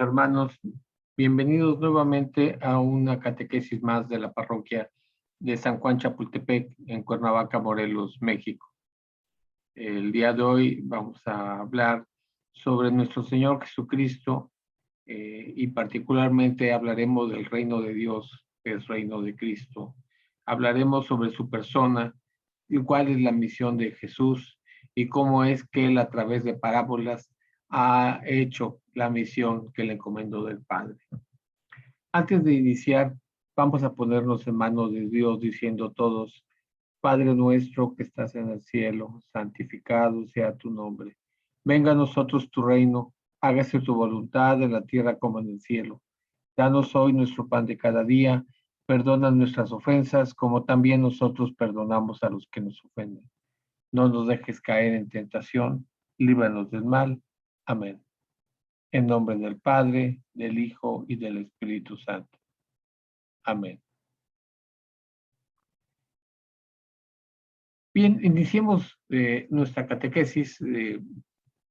hermanos, bienvenidos nuevamente a una catequesis más de la parroquia de San Juan Chapultepec en Cuernavaca, Morelos, México. El día de hoy vamos a hablar sobre nuestro Señor Jesucristo y particularmente hablaremos del reino de Dios, que es reino de Cristo. Hablaremos sobre su persona y cuál es la misión de Jesús y cómo es que Él a través de parábolas ha hecho la misión que le encomendó del Padre. Antes de iniciar, vamos a ponernos en manos de Dios diciendo todos: Padre nuestro que estás en el cielo, santificado sea tu nombre. Venga a nosotros tu reino, hágase tu voluntad en la tierra como en el cielo. Danos hoy nuestro pan de cada día, perdona nuestras ofensas como también nosotros perdonamos a los que nos ofenden. No nos dejes caer en tentación, líbranos del mal. Amén. En nombre del Padre, del Hijo y del Espíritu Santo. Amén. Bien, iniciemos nuestra catequesis.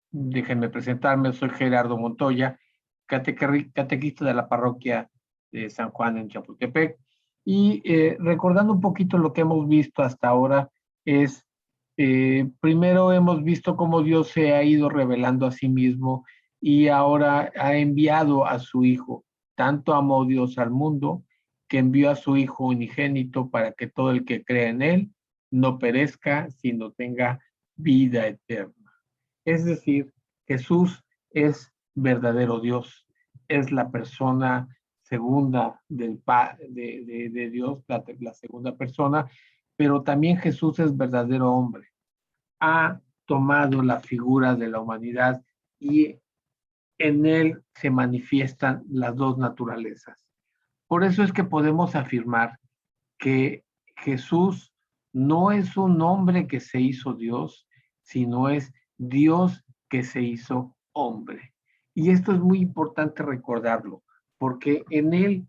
Déjenme presentarme, soy Gerardo Montoya, catequista de la parroquia de San Juan en Chapultepec. Y recordando un poquito lo que hemos visto hasta ahora, es primero hemos visto cómo Dios se ha ido revelando a sí mismo y ahora ha enviado a su Hijo. Tanto amó Dios al mundo que envió a su Hijo unigénito para que todo el que cree en Él no perezca, sino tenga vida eterna. Es decir, Jesús es verdadero Dios, es la persona segunda de Dios, la segunda persona, pero también Jesús es verdadero hombre. Ha tomado la figura de la humanidad y en él se manifiestan las dos naturalezas. Por eso es que podemos afirmar que Jesús no es un hombre que se hizo Dios, sino es Dios que se hizo hombre. Y esto es muy importante recordarlo, porque en él,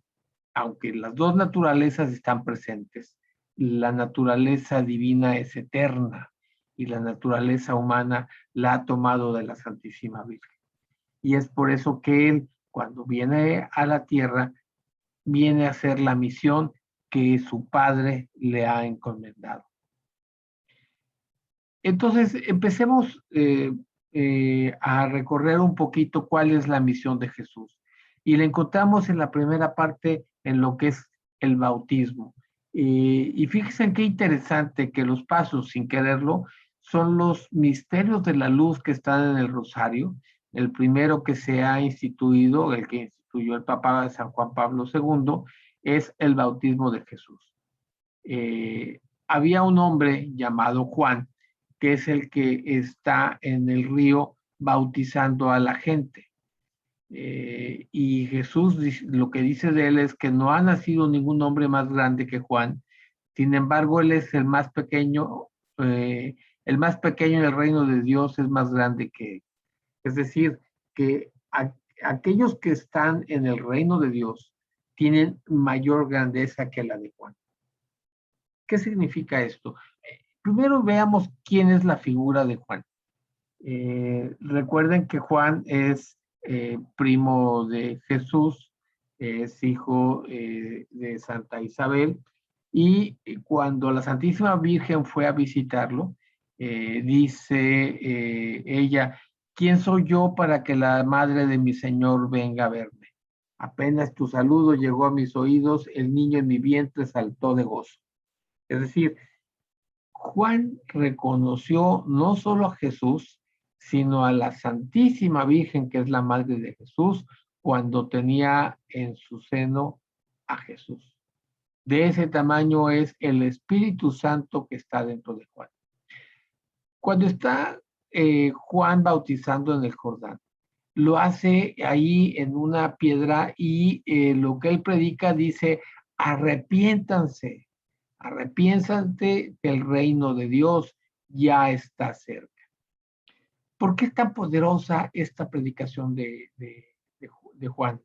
aunque las dos naturalezas están presentes, la naturaleza divina es eterna y la naturaleza humana la ha tomado de la Santísima Virgen. Y es por eso que él, cuando viene a la tierra, viene a hacer la misión que su padre le ha encomendado. Entonces, empecemos a recorrer un poquito cuál es la misión de Jesús. Y la encontramos en la primera parte en lo que es el bautismo. Y fíjense qué interesante que los pasos, sin quererlo, son los misterios de la luz que están en el rosario. El primero que se ha instituido, el que instituyó el Papa San Juan Pablo II, es el bautismo de Jesús. Había un hombre llamado Juan, que es el que está en el río bautizando a la gente. Y Jesús lo que dice de él es que no ha nacido ningún hombre más grande que Juan. Sin embargo, él es el más pequeño en el reino de Dios es más grande que él. Es decir, que aquellos que están en el reino de Dios tienen mayor grandeza que la de Juan. ¿Qué significa esto? Primero veamos quién es la figura de Juan. Recuerden que Juan es primo de Jesús, es hijo de Santa Isabel, y cuando la Santísima Virgen fue a visitarlo, dice ella: ¿quién soy yo para que la madre de mi Señor venga a verme? Apenas tu saludo llegó a mis oídos, el niño en mi vientre saltó de gozo. Es decir, Juan reconoció no solo a Jesús, sino a la Santísima Virgen, que es la madre de Jesús, cuando tenía en su seno a Jesús. De ese tamaño es el Espíritu Santo que está dentro de Juan. Cuando está Juan bautizando en el Jordán, lo hace ahí en una piedra y lo que él predica dice: arrepiéntanse, arrepiéntate, que el reino de Dios ya está cerca. ¿Por qué es tan poderosa esta predicación de Juan?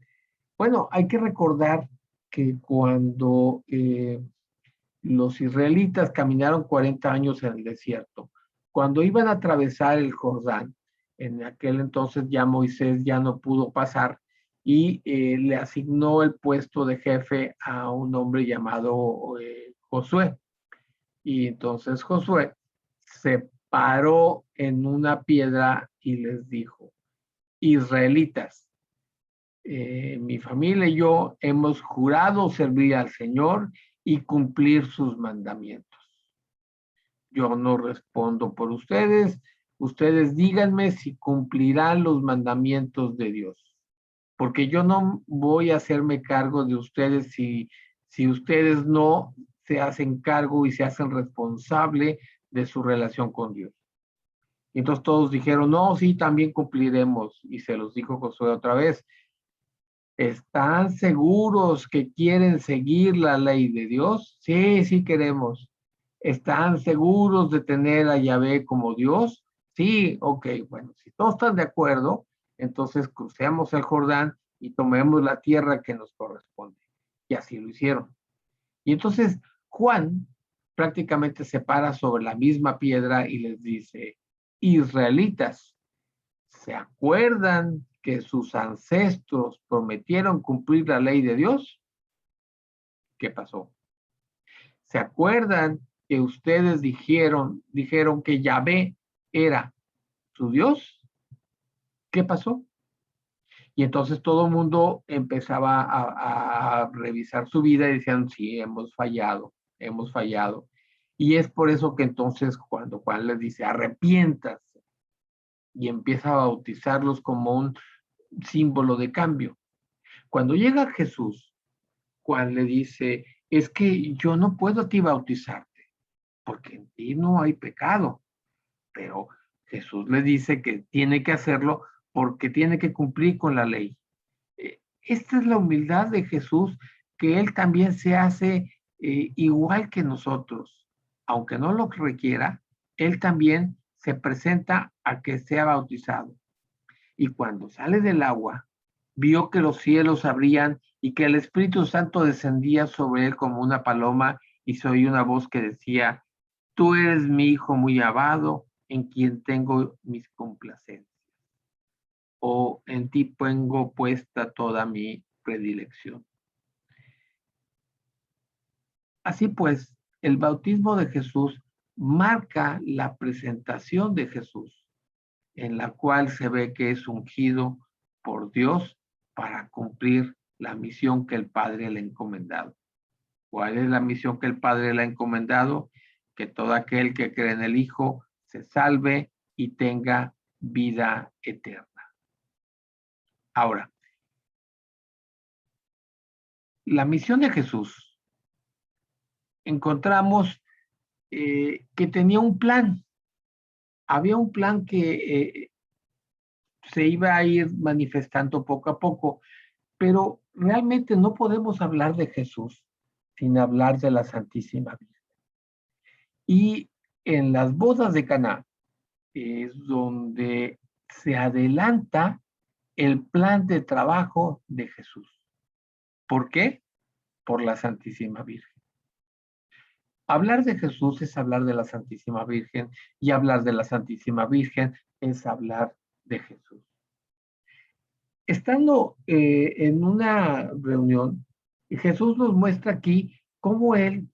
Bueno, hay que recordar que cuando los israelitas caminaron 40 años en el desierto, cuando iban a atravesar el Jordán, en aquel entonces ya Moisés ya no pudo pasar, y le asignó el puesto de jefe a un hombre llamado Josué. Y entonces Josué se paró en una piedra y les dijo: israelitas, mi familia y yo hemos jurado servir al Señor y cumplir sus mandamientos. Yo no respondo por ustedes. Ustedes díganme si cumplirán los mandamientos de Dios, porque yo no voy a hacerme cargo de ustedes si ustedes no se hacen cargo y se hacen responsable de su relación con Dios. Y entonces todos dijeron: no, sí, también cumpliremos. Y se los dijo Josué otra vez: ¿están seguros que quieren seguir la ley de Dios? Sí, sí queremos. ¿Están seguros de tener a Yahvé como Dios? Sí, ok, bueno, si todos están de acuerdo, entonces crucemos el Jordán y tomemos la tierra que nos corresponde. Y así lo hicieron. Y entonces Juan prácticamente se para sobre la misma piedra y les dice: israelitas, ¿se acuerdan que sus ancestros prometieron cumplir la ley de Dios? ¿Qué pasó? ¿Se acuerdan que ustedes dijeron que Yahvé era su Dios? ¿Qué pasó? Y entonces todo el mundo empezaba a revisar su vida y decían: sí, hemos fallado, hemos fallado. Y es por eso que entonces cuando Juan les dice: arrepiéntanse, y empieza a bautizarlos como un símbolo de cambio. Cuando llega Jesús, Juan le dice: es que yo no puedo a ti bautizarte, porque en ti no hay pecado. Pero Jesús le dice que tiene que hacerlo porque tiene que cumplir con la ley. Esta es la humildad de Jesús, que Él también se hace igual que nosotros. Aunque no lo requiera, Él también se presenta a que sea bautizado. Y cuando sale del agua, vio que los cielos abrían y que el Espíritu Santo descendía sobre él como una paloma, y se oyó una voz que decía: tú eres mi hijo muy amado, en quien tengo mis complacencias. O en ti pongo puesta toda mi predilección. Así pues, el bautismo de Jesús marca la presentación de Jesús, en la cual se ve que es ungido por Dios para cumplir la misión que el Padre le ha encomendado. ¿Cuál es la misión que el Padre le ha encomendado? Que todo aquel que cree en el Hijo se salve y tenga vida eterna. Ahora, la misión de Jesús, encontramos que tenía un plan. Había un plan que se iba a ir manifestando poco a poco, pero realmente no podemos hablar de Jesús sin hablar de la Santísima Virgen. Y en las bodas de Caná es donde se adelanta el plan de trabajo de Jesús. ¿Por qué? Por la Santísima Virgen. Hablar de Jesús es hablar de la Santísima Virgen, y hablar de la Santísima Virgen es hablar de Jesús. Estando en una reunión, Jesús nos muestra aquí cómo Él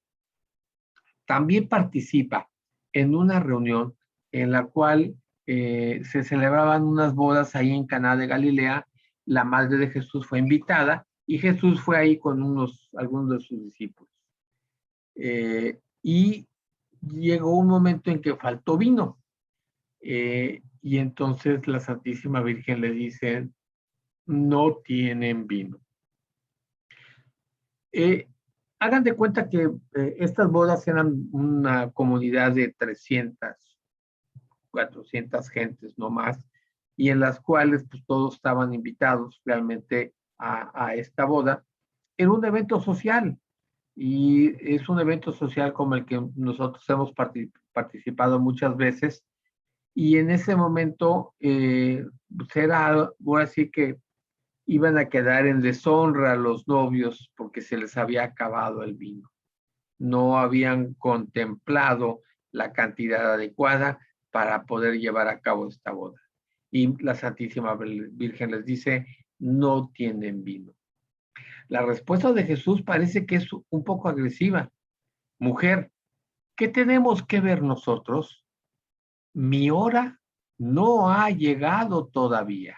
también participa en una reunión en la cual se celebraban unas bodas ahí en Caná de Galilea. La madre de Jesús fue invitada y Jesús fue ahí con algunos de sus discípulos. Y llegó un momento en que faltó vino. Y entonces la Santísima Virgen le dice: no tienen vino. Hagan de cuenta que estas bodas eran una comunidad de 300, 400 gentes, no más, y en las cuales pues todos estaban invitados realmente a esta boda. Era un evento social, y es un evento social como el que nosotros hemos participado muchas veces, y en ese momento pues era, voy a decir que iban a quedar en deshonra los novios porque se les había acabado el vino. No habían contemplado la cantidad adecuada para poder llevar a cabo esta boda. Y la Santísima Virgen les dice: no tienen vino. La respuesta de Jesús parece que es un poco agresiva. Mujer, ¿qué tenemos que ver nosotros? Mi hora no ha llegado todavía.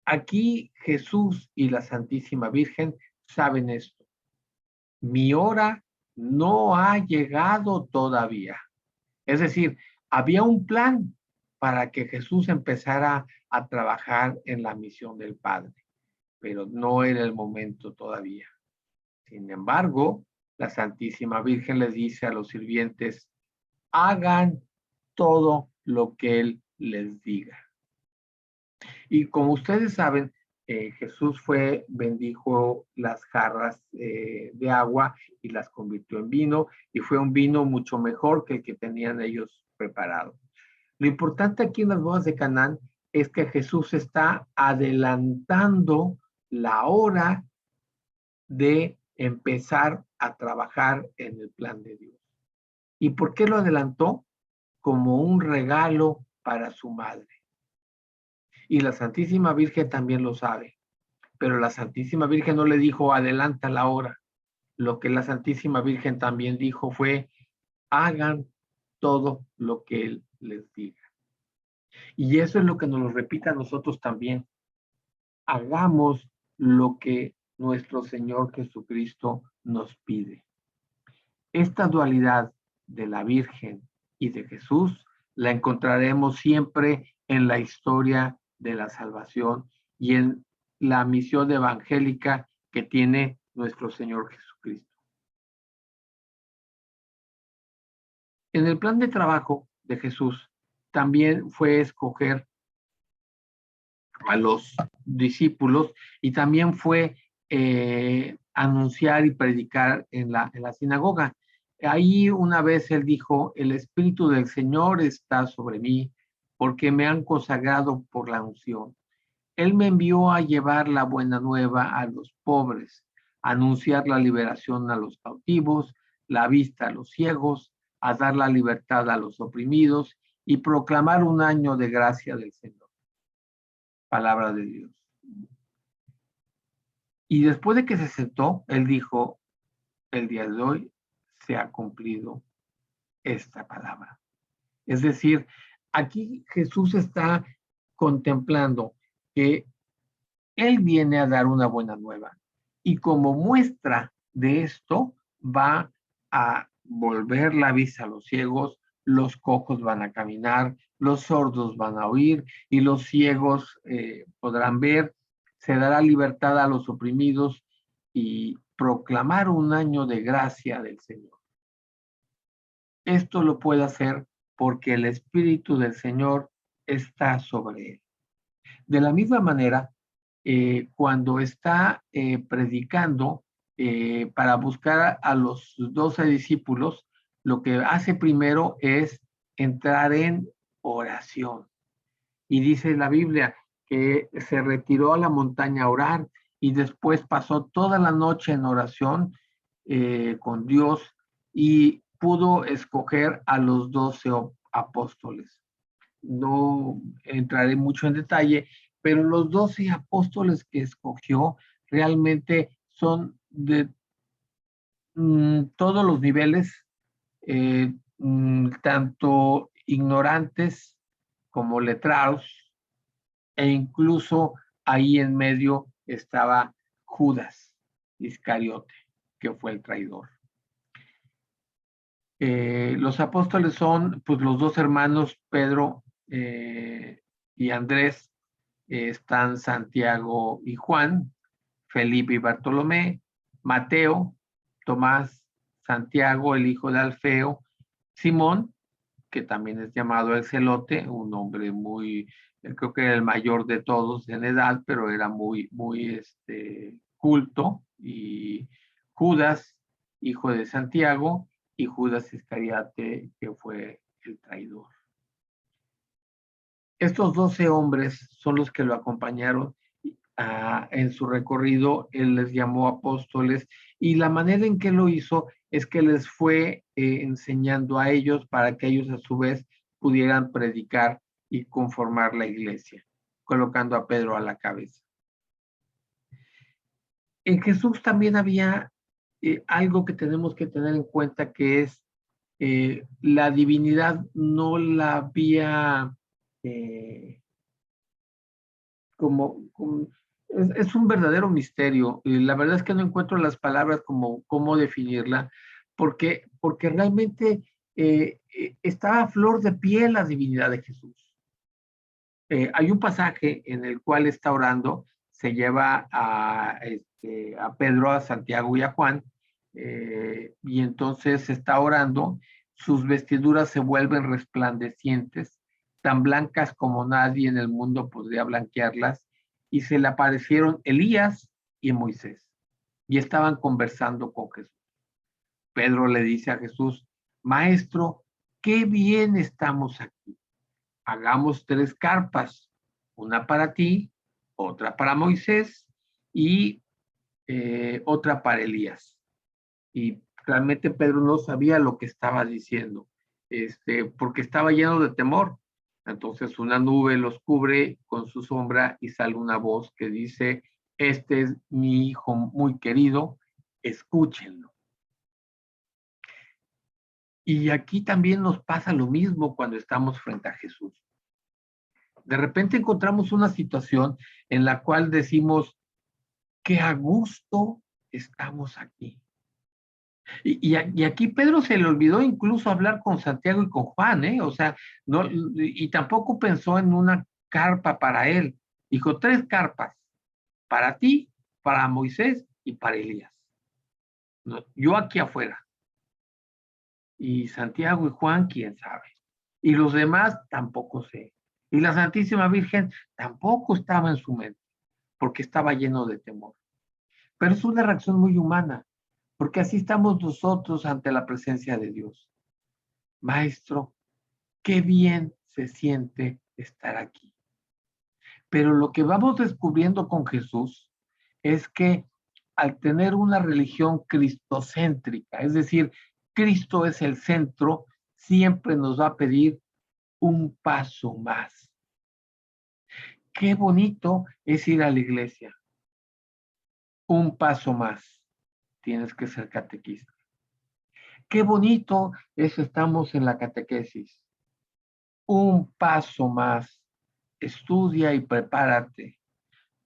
Aquí Jesús y la Santísima Virgen saben esto. Mi hora no ha llegado todavía. Es decir, había un plan para que Jesús empezara a trabajar en la misión del Padre, pero no era el momento todavía. Sin embargo, la Santísima Virgen les dice a los sirvientes, hagan todo lo que Él les diga. Y como ustedes saben, Jesús bendijo las jarras de agua y las convirtió en vino, y fue un vino mucho mejor que el que tenían ellos preparado. Lo importante aquí en las bodas de Canaán es que Jesús está adelantando la hora de empezar a trabajar en el plan de Dios. ¿Y por qué lo adelantó? Como un regalo para su madre. Y la Santísima Virgen también lo sabe. Pero la Santísima Virgen no le dijo, adelanta la hora. Lo que la Santísima Virgen también dijo fue, hagan todo lo que Él les diga. Y eso es lo que nos lo repite a nosotros también. Hagamos lo que nuestro Señor Jesucristo nos pide. Esta dualidad de la Virgen y de Jesús la encontraremos siempre en la historia de la salvación y en la misión evangélica que tiene nuestro Señor Jesucristo. En el plan de trabajo de Jesús también fue escoger a los discípulos y también fue anunciar y predicar en la sinagoga. Ahí una vez él dijo, el Espíritu del Señor está sobre mí porque me han consagrado por la unción. Él me envió a llevar la buena nueva a los pobres, a anunciar la liberación a los cautivos, la vista a los ciegos, a dar la libertad a los oprimidos y proclamar un año de gracia del Señor. Palabra de Dios. Y después de que se sentó, él dijo, el día de hoy se ha cumplido esta palabra. Es decir, aquí Jesús está contemplando que Él viene a dar una buena nueva. Y como muestra de esto, va a volver la vista a los ciegos, los cojos van a caminar, los sordos van a oír y los ciegos podrán ver. Se dará libertad a los oprimidos y proclamar un año de gracia del Señor. Esto lo puede hacer porque el Espíritu del Señor está sobre él. De la misma manera, cuando está predicando para buscar a los 12 discípulos, lo que hace primero es entrar en oración. Y dice la Biblia que se retiró a la montaña a orar y después pasó toda la noche en oración con Dios y pudo escoger a los 12 apóstoles. No entraré mucho en detalle, pero los 12 apóstoles que escogió realmente son de todos los niveles, tanto ignorantes como letrados, e incluso ahí en medio estaba Judas Iscariote, que fue el traidor. Los apóstoles son pues los dos hermanos Pedro y Andrés, están Santiago y Juan, Felipe y Bartolomé, Mateo, Tomás, Santiago, el hijo de Alfeo, Simón, que también es llamado el Celote, un hombre muy, creo que era el mayor de todos en edad, pero era muy culto, y Judas, hijo de Santiago, y Judas Iscariote, que fue el traidor. Estos 12 hombres son los que lo acompañaron en su recorrido. Él les llamó apóstoles y la manera en que lo hizo es que les fue enseñando a ellos para que ellos a su vez pudieran predicar y conformar la iglesia. colocando a Pedro a la cabeza. En Jesús también había algo que tenemos que tener en cuenta, que es la divinidad no la había es un verdadero misterio. La verdad es que no encuentro las palabras como cómo definirla, porque realmente estaba a flor de piel la divinidad de Jesús. Hay un pasaje en el cual está orando, se lleva a Pedro, a Santiago y a Juan, y entonces está orando, sus vestiduras se vuelven resplandecientes, tan blancas como nadie en el mundo podría blanquearlas, y se le aparecieron Elías y Moisés, y estaban conversando con Jesús. Pedro le dice a Jesús: Maestro, qué bien estamos aquí. Hagamos 3 carpas, una para ti, otra para Moisés y otra para Elías. Y realmente Pedro no sabía lo que estaba diciendo, porque estaba lleno de temor. Entonces una nube los cubre con su sombra y sale una voz que dice: este es mi hijo muy querido, escúchenlo. Y aquí también nos pasa lo mismo cuando estamos frente a Jesús. De repente encontramos una situación en la cual decimos que a gusto estamos aquí. Y aquí Pedro se le olvidó incluso hablar con Santiago y con Juan, ¿eh? O sea, no, y tampoco pensó en una carpa para él. Dijo 3 carpas, para ti, para Moisés y para Elías. No, yo aquí afuera. Y Santiago y Juan, quién sabe. Y los demás tampoco sé. Y la Santísima Virgen tampoco estaba en su mente, porque estaba lleno de temor. Pero es una reacción muy humana, porque así estamos nosotros ante la presencia de Dios. Maestro, qué bien se siente estar aquí. Pero lo que vamos descubriendo con Jesús es que al tener una religión cristocéntrica, es decir, Cristo es el centro, siempre nos va a pedir un paso más. Qué bonito es ir a la iglesia. Un paso más. Tienes que ser catequista. Qué bonito es estamos en la catequesis. Un paso más. Estudia y prepárate.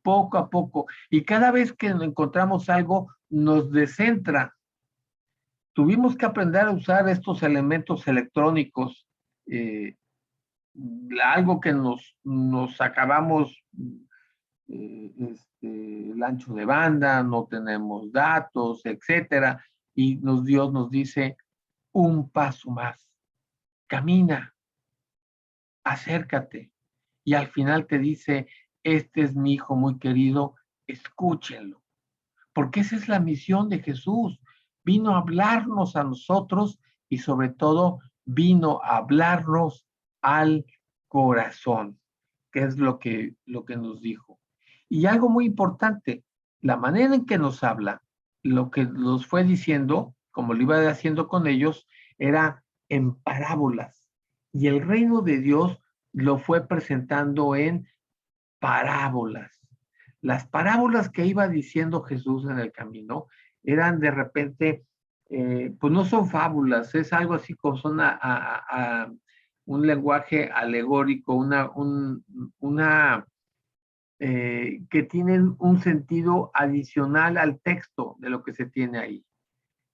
Poco a poco. Y cada vez que encontramos algo, nos descentra. Tuvimos que aprender a usar estos elementos electrónicos, algo que nos acabamos el ancho de banda, no tenemos datos, etcétera, y Dios nos dice un paso más, camina, acércate, y al final te dice: este es mi hijo muy querido, escúchenlo, porque esa es la misión de Jesús. Vino a hablarnos a nosotros y sobre todo vino a hablarnos al corazón, que es lo que nos dijo. Y algo muy importante, la manera en que nos habla, lo que nos fue diciendo, como lo iba haciendo con ellos, era en parábolas. Y el reino de Dios lo fue presentando en parábolas. Las parábolas que iba diciendo Jesús en el camino eran de repente, pues no son fábulas, es algo así como son un lenguaje alegórico, que tienen un sentido adicional al texto de lo que se tiene ahí.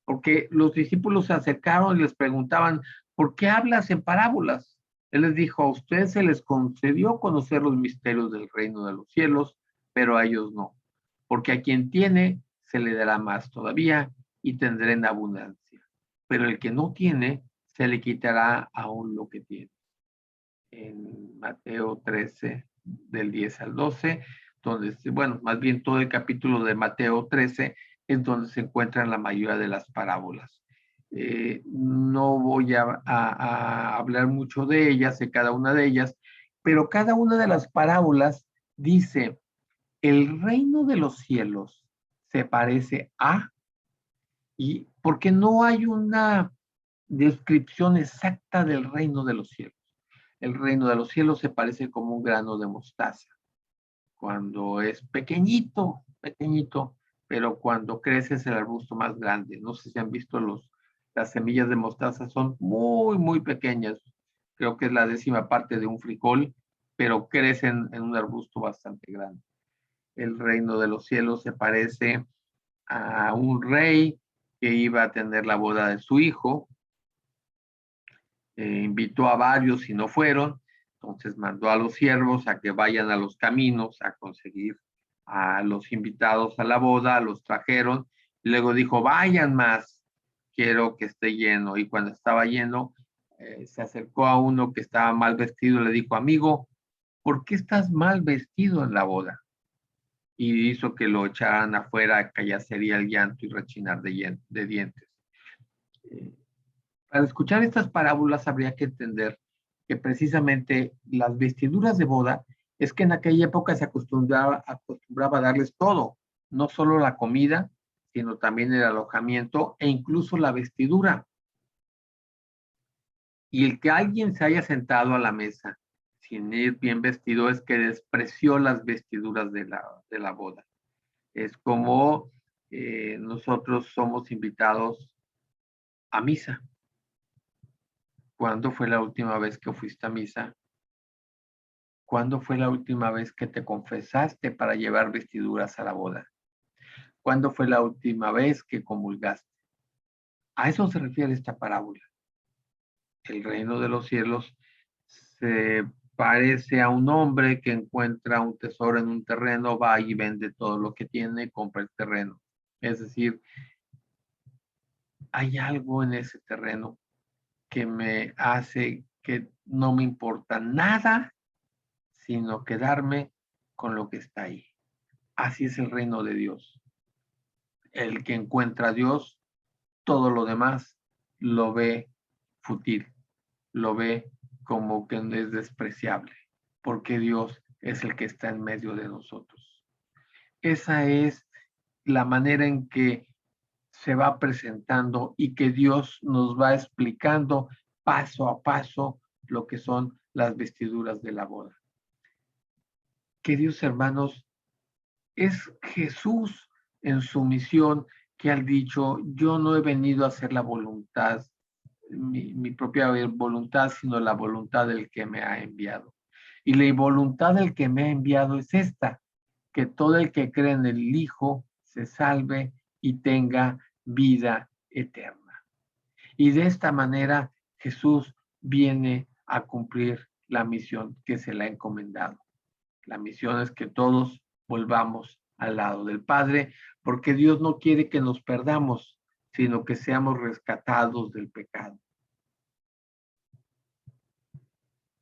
Porque los discípulos se acercaron y les preguntaban: ¿por qué hablas en parábolas? Él les dijo: a ustedes se les concedió conocer los misterios del reino de los cielos, pero a ellos no. Porque a quien tiene, se le dará más todavía y tendrá en abundancia. Pero el que no tiene, se le quitará aún lo que tiene. En Mateo 13, del 10 al 12, donde, bueno, más bien todo el capítulo de Mateo 13 es donde se encuentran la mayoría de las parábolas. No voy a hablar mucho de ellas, de cada una de ellas, pero cada una de las parábolas dice: el reino de los cielos se parece a, y porque no hay una descripción exacta del reino de los cielos. El reino de los cielos se parece como un grano de mostaza. cuando es pequeñito, pequeñito, pero cuando crece es el arbusto más grande. No sé si han visto las semillas de mostaza, son muy, muy pequeñas. Creo que es la 10ª parte de un frijol, pero crecen en un arbusto bastante grande. El reino de los cielos se parece a un rey que iba a tener la boda de su hijo. Invitó a varios y no fueron, entonces mandó a los siervos a que vayan a los caminos a conseguir a los invitados a la boda, los trajeron, y luego dijo, vayan más, quiero que esté lleno. Y cuando estaba lleno, se acercó a uno que estaba mal vestido y le dijo, amigo, ¿por qué estás mal vestido en la boda? Y hizo que lo echaran afuera, que ya sería el llanto y rechinar de dientes. Para escuchar estas parábolas habría que entender que precisamente las vestiduras de boda es que en aquella época se acostumbraba a darles todo, no solo la comida, sino también el alojamiento e incluso la vestidura. Y el que alguien se haya sentado a la mesa sin ir bien vestido es que despreció las vestiduras de la boda. Es como nosotros somos invitados a misa. ¿Cuándo fue la última vez que fuiste a misa? ¿Cuándo fue la última vez que te confesaste para llevar vestiduras a la boda? ¿Cuándo fue la última vez que comulgaste? A eso se refiere esta parábola. El reino de los cielos se parece a un hombre que encuentra un tesoro en un terreno, va y vende todo lo que tiene, compra el terreno. Es decir, hay algo en ese terreno que me hace que no me importa nada, sino quedarme con lo que está ahí. Así es el reino de Dios. El que encuentra a Dios, todo lo demás lo ve fútil, lo ve como que es despreciable, porque Dios es el que está en medio de nosotros. Esa es la manera en que se va presentando y que Dios nos va explicando paso a paso lo que son las vestiduras de la boda. Queridos hermanos, es Jesús en su misión que ha dicho, yo no he venido a hacer la voluntad, mi propia voluntad, sino la voluntad del que me ha enviado. Y la voluntad del que me ha enviado es esta, que todo el que cree en el Hijo se salve y tenga vida eterna. Y de esta manera Jesús viene a cumplir la misión que se le ha encomendado. La misión es que todos volvamos al lado del Padre, porque Dios no quiere que nos perdamos, sino que seamos rescatados del pecado.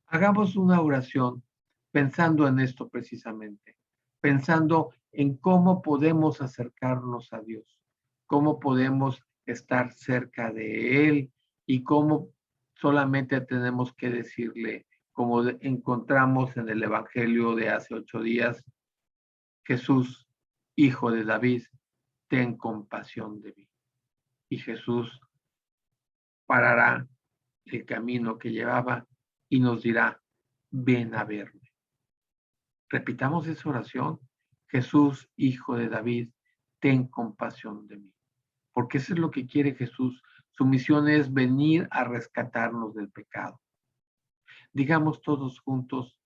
Hagamos una oración pensando en esto precisamente, pensando en cómo podemos acercarnos a Dios, cómo podemos estar cerca de Él y cómo solamente tenemos que decirle, como encontramos en el Evangelio de hace 8 días, Jesús, hijo de David, ten compasión de mí. Y Jesús parará el camino que llevaba y nos dirá, ven a verme. Repitamos esa oración. Jesús, hijo de David, ten compasión de mí. Porque eso es lo que quiere Jesús. Su misión es venir a rescatarnos del pecado. Digamos todos juntos,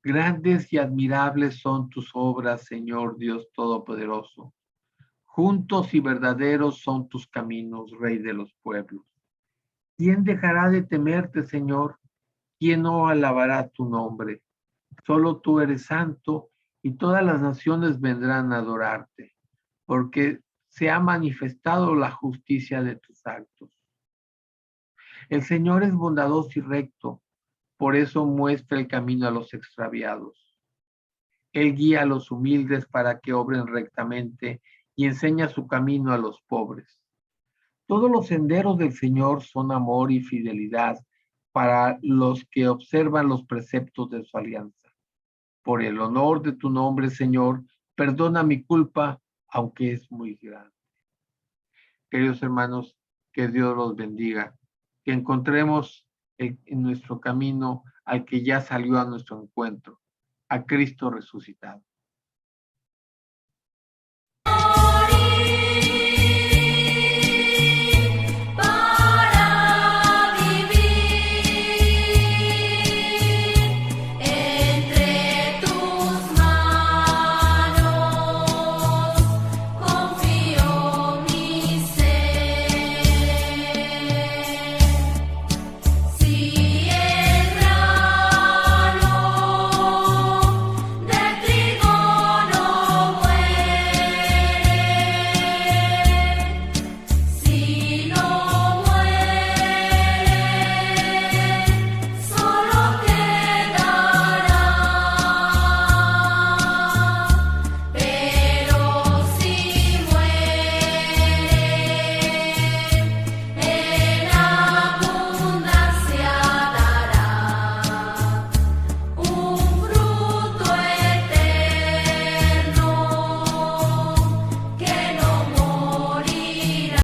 grandes y admirables son tus obras, Señor Dios Todopoderoso. Juntos y verdaderos son tus caminos, Rey de los pueblos. ¿Quién dejará de temerte, Señor? ¿Quién no alabará tu nombre? Solo tú eres santo y todas las naciones vendrán a adorarte, porque se ha manifestado la justicia de tus actos. El Señor es bondadoso y recto, por eso muestra el camino a los extraviados. Él guía a los humildes para que obren rectamente y enseña su camino a los pobres. Todos los senderos del Señor son amor y fidelidad para los que observan los preceptos de su alianza. Por el honor de tu nombre, Señor, perdona mi culpa, aunque es muy grande. Queridos hermanos, que Dios los bendiga, que encontremos en nuestro camino al que ya salió a nuestro encuentro, a Cristo resucitado.